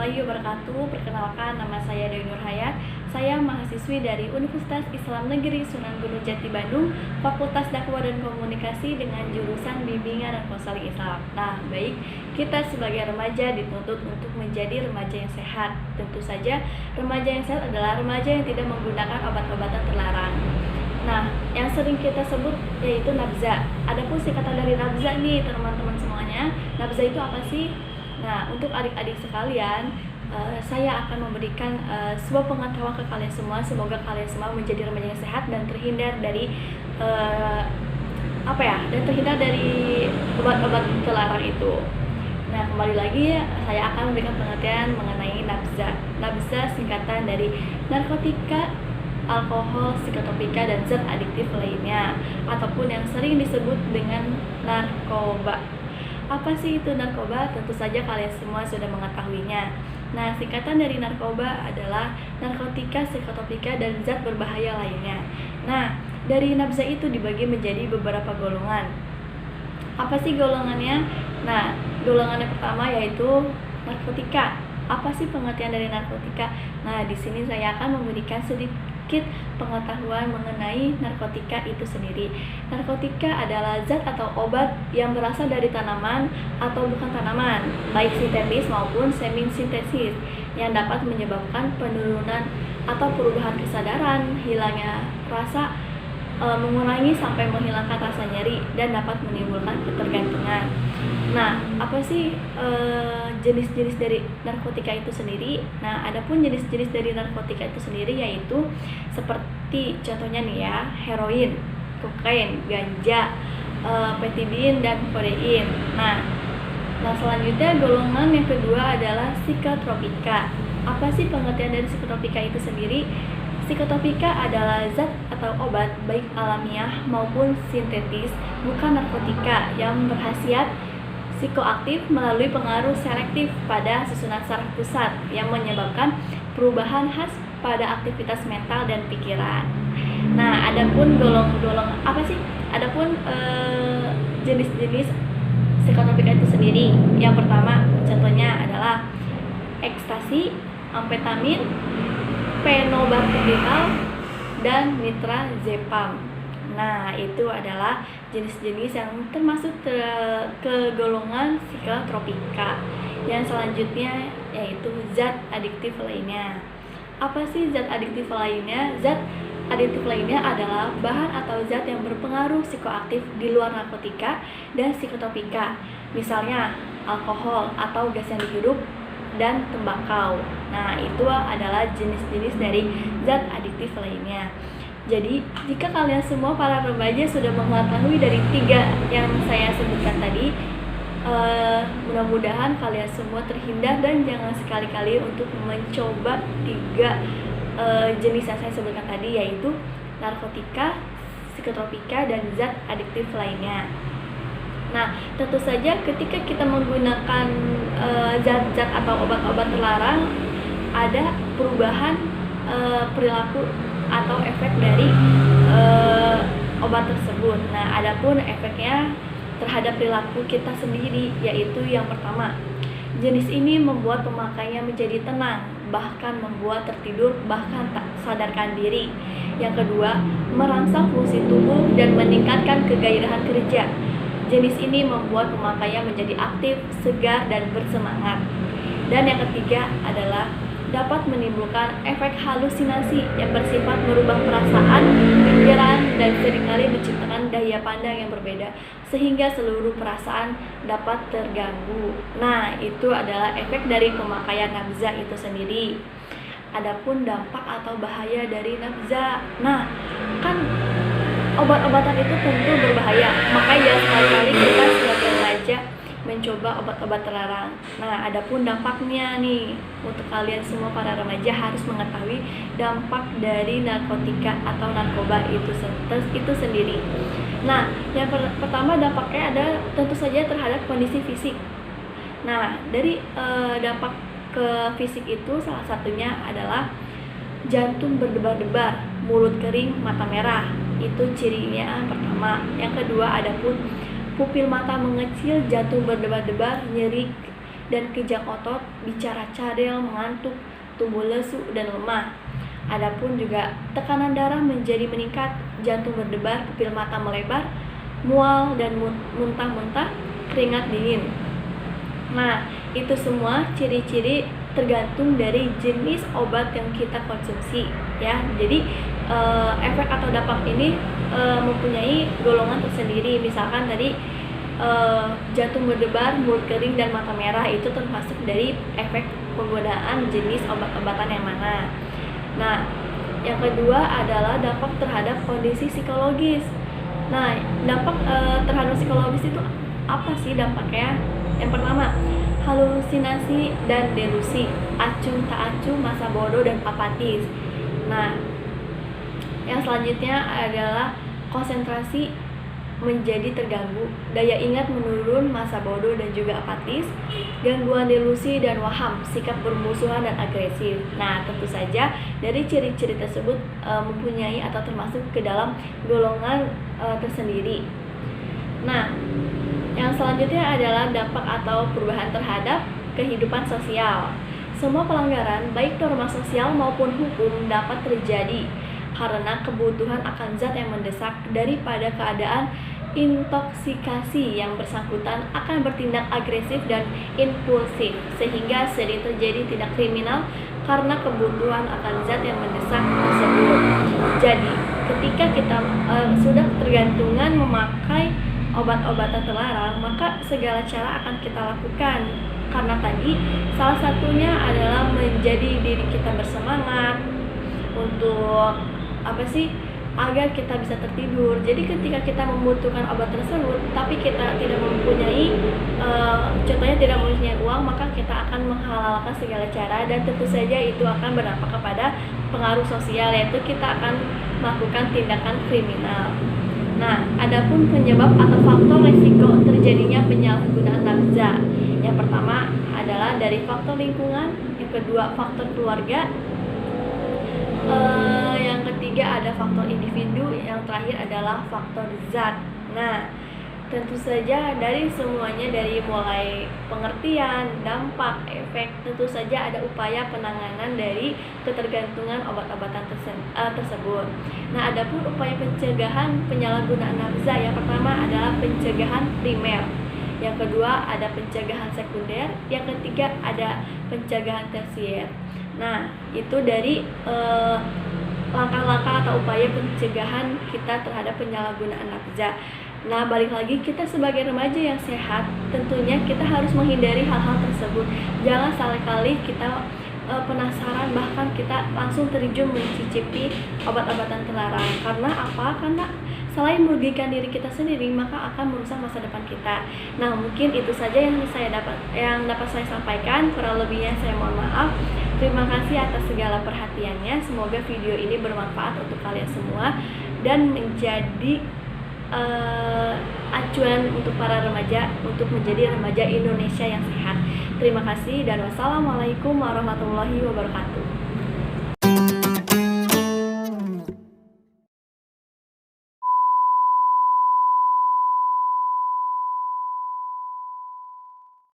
warahmatullahi wabarakatuh. Perkenalkan, nama saya Dewi Nurhayat. Saya mahasiswi dari Universitas Islam Negeri Sunan Gunung Jati Bandung, Fakultas Dakwah dan Komunikasi dengan jurusan Bimbingan dan Konseling Islam. Nah, baik, kita sebagai remaja dituntut untuk menjadi remaja yang sehat. Tentu saja, remaja yang sehat adalah remaja yang tidak menggunakan obat-obatan terlarang. Nah, yang sering kita sebut yaitu nabza. Adapun singkatan dari nabza nih, teman-teman semuanya. Nabza itu apa sih? Nah, untuk adik-adik sekalian, saya akan memberikan sebuah pengetahuan ke kalian semua. Semoga kalian semua menjadi remaja yang sehat dan terhindar dari terhindar dari obat-obat terlarang itu. Nah, kembali lagi saya akan memberikan pengertian mengenai nabza. Nabza singkatan dari narkotika, alkohol, psikotropika, dan zat adiktif lainnya, ataupun yang sering disebut dengan narkoba. Apa sih itu narkoba? Tentu saja kalian semua sudah mengetahuinya. Nah, singkatan dari narkoba adalah narkotika, psikotropika, dan zat berbahaya lainnya. Nah, dari nabza itu dibagi menjadi beberapa golongan. Apa sih golongannya? Nah, golongan yang pertama yaitu narkotika. Apa sih pengertian dari narkotika? Nah, di sini saya akan memberikan sedikit pengetahuan mengenai narkotika itu sendiri. Narkotika adalah zat atau obat yang berasal dari tanaman atau bukan tanaman, baik sintetis maupun semi-sintetis, yang dapat menyebabkan penurunan atau perubahan kesadaran, hilangnya rasa, mengurangi sampai menghilangkan rasa nyeri, dan dapat menimbulkan ketergantungan. Nah, apa sih jenis-jenis dari narkotika itu sendiri? Nah, adapun jenis-jenis dari narkotika itu sendiri yaitu seperti contohnya nih ya, heroin, kokain, ganja, petidin, dan kodein. Nah, selanjutnya golongan yang kedua adalah psikotropika. Apa sih pengertian dari psikotropika itu sendiri? Psikotropika adalah zat atau obat baik alamiah maupun sintetis, bukan narkotika, yang berkhasiat psikoaktif melalui pengaruh selektif pada susunan saraf pusat yang menyebabkan perubahan khas pada aktivitas mental dan pikiran. Nah, adapun jenis-jenis psikotropika itu sendiri. Yang pertama contohnya adalah ekstasi, amfetamin, fenobarbital, dan nitrazepam. Nah, itu adalah jenis-jenis yang termasuk ke golongan psikotropika. Yang selanjutnya yaitu zat adiktif lainnya. Apa sih zat adiktif lainnya? Zat adiktif lainnya adalah bahan atau zat yang berpengaruh psikoaktif di luar narkotika dan psikotropika. Misalnya alkohol atau gas yang dihirup dan tembakau. Nah, itu adalah jenis-jenis dari zat adiktif lainnya. Jadi, jika kalian semua para remaja sudah mengetahui dari 3 yang saya sebutkan tadi, mudah-mudahan kalian semua terhindar dan jangan sekali-kali untuk mencoba 3 jenis yang saya sebutkan tadi, yaitu narkotika, psikotropika, dan zat adiktif lainnya. Nah, tentu saja ketika kita menggunakan zat-zat atau obat-obat terlarang, ada perubahan perilaku atau efek dari obat tersebut. Nah, adapun efeknya terhadap perilaku kita sendiri, yaitu yang pertama, jenis ini membuat pemakainya menjadi tenang, bahkan membuat tertidur, bahkan tak sadarkan diri. Yang kedua, merangsang fungsi tubuh dan meningkatkan kegairahan kerja. Jenis ini membuat pemakainya menjadi aktif, segar, dan bersemangat. Dan yang ketiga adalah dapat menimbulkan efek halusinasi yang bersifat merubah perasaan, pikiran, dan seringkali menciptakan daya pandang yang berbeda sehingga seluruh perasaan dapat terganggu. Nah, itu adalah efek dari pemakaian nabza itu sendiri. Adapun dampak atau bahaya dari nabza. Nah, kan obat-obatan itu tentu berbahaya, makanya sekali-kali kita sebagai remaja mencoba obat-obat terlarang. Nah, adapun dampaknya nih, untuk kalian semua para remaja harus mengetahui dampak dari narkotika atau narkoba itu sendiri. Nah, yang pertama dampaknya ada tentu saja terhadap kondisi fisik. Nah, dari dampak ke fisik itu salah satunya adalah jantung berdebar-debar, mulut kering, mata merah. Itu cirinya pertama. Yang kedua, adapun pupil mata mengecil, jantung berdebar-debar, nyeri dan kejang otot, bicara cadel, mengantuk, tumbuh lesu, dan lemah. Adapun juga tekanan darah menjadi meningkat, jantung berdebar, pupil mata melebar, mual dan muntah-muntah, keringat dingin. Nah, itu semua ciri-ciri tergantung dari jenis obat yang kita konsumsi ya. Jadi efek atau dampak ini mempunyai golongan tersendiri. Misalkan tadi jantung berdebar, mulut kering dan mata merah itu termasuk dari efek penggunaan jenis obat-obatan yang mana. Nah, yang kedua adalah dampak terhadap kondisi psikologis. Nah, dampak terhadap psikologis itu apa sih dampaknya? Yang pertama, halusinasi dan delusi, acung tak acuh, masa bodoh dan apatis. Nah, yang selanjutnya adalah konsentrasi menjadi terganggu, daya ingat menurun, masa bodoh dan juga apatis, gangguan delusi dan waham, sikap bermusuhan dan agresif. Nah, tentu saja dari ciri-ciri tersebut mempunyai atau termasuk ke dalam golongan tersendiri. Nah, yang selanjutnya adalah dampak atau perubahan terhadap kehidupan sosial. Semua pelanggaran, baik norma sosial maupun hukum, dapat terjadi karena kebutuhan akan zat yang mendesak daripada keadaan intoksikasi yang bersangkutan akan bertindak agresif dan impulsif, sehingga sering terjadi tindak kriminal karena kebutuhan akan zat yang mendesak tersebut. Jadi, ketika kita sudah tergantungan memakai obat-obatan terlarang, maka segala cara akan kita lakukan. Karena tadi salah satunya adalah menjadi diri kita bersemangat untuk agar kita bisa tertidur. Jadi ketika kita membutuhkan obat tersebut tapi kita tidak mempunyai contohnya tidak mempunyai uang, maka kita akan menghalalkan segala cara dan tentu saja itu akan berdampak kepada pengaruh sosial, yaitu kita akan melakukan tindakan kriminal. Nah, adapun penyebab atau faktor risiko terjadinya penyalahgunaan nafza. Yang pertama adalah dari faktor lingkungan, yang kedua faktor keluarga, yang ketiga ada faktor individu, yang terakhir adalah faktor zat. Nah, tentu saja dari semuanya, dari mulai pengertian, dampak, efek, tentu saja ada upaya penanganan dari ketergantungan obat-obatan tersebut. Nah, adapun upaya pencegahan penyalahgunaan nafza, yang pertama adalah pencegahan primer, yang kedua ada pencegahan sekunder, yang ketiga ada pencegahan tersier. Nah, itu dari langkah-langkah atau upaya pencegahan kita terhadap penyalahgunaan nafza. Nah, balik lagi, kita sebagai remaja yang sehat, tentunya kita harus menghindari hal-hal tersebut. Jangan sekali-kali kita penasaran, bahkan kita langsung terjun mencicipi obat-obatan terlarang. Karena apa? Karena selain merugikan diri kita sendiri, maka akan merusak masa depan kita. Nah, mungkin itu saja yang dapat saya sampaikan. Kurang lebihnya saya mohon maaf. Terima kasih atas segala perhatiannya. Semoga video ini bermanfaat untuk kalian semua dan menjadi acuan untuk para remaja untuk menjadi remaja Indonesia yang sehat. Terima kasih dan wassalamualaikum warahmatullahi wabarakatuh.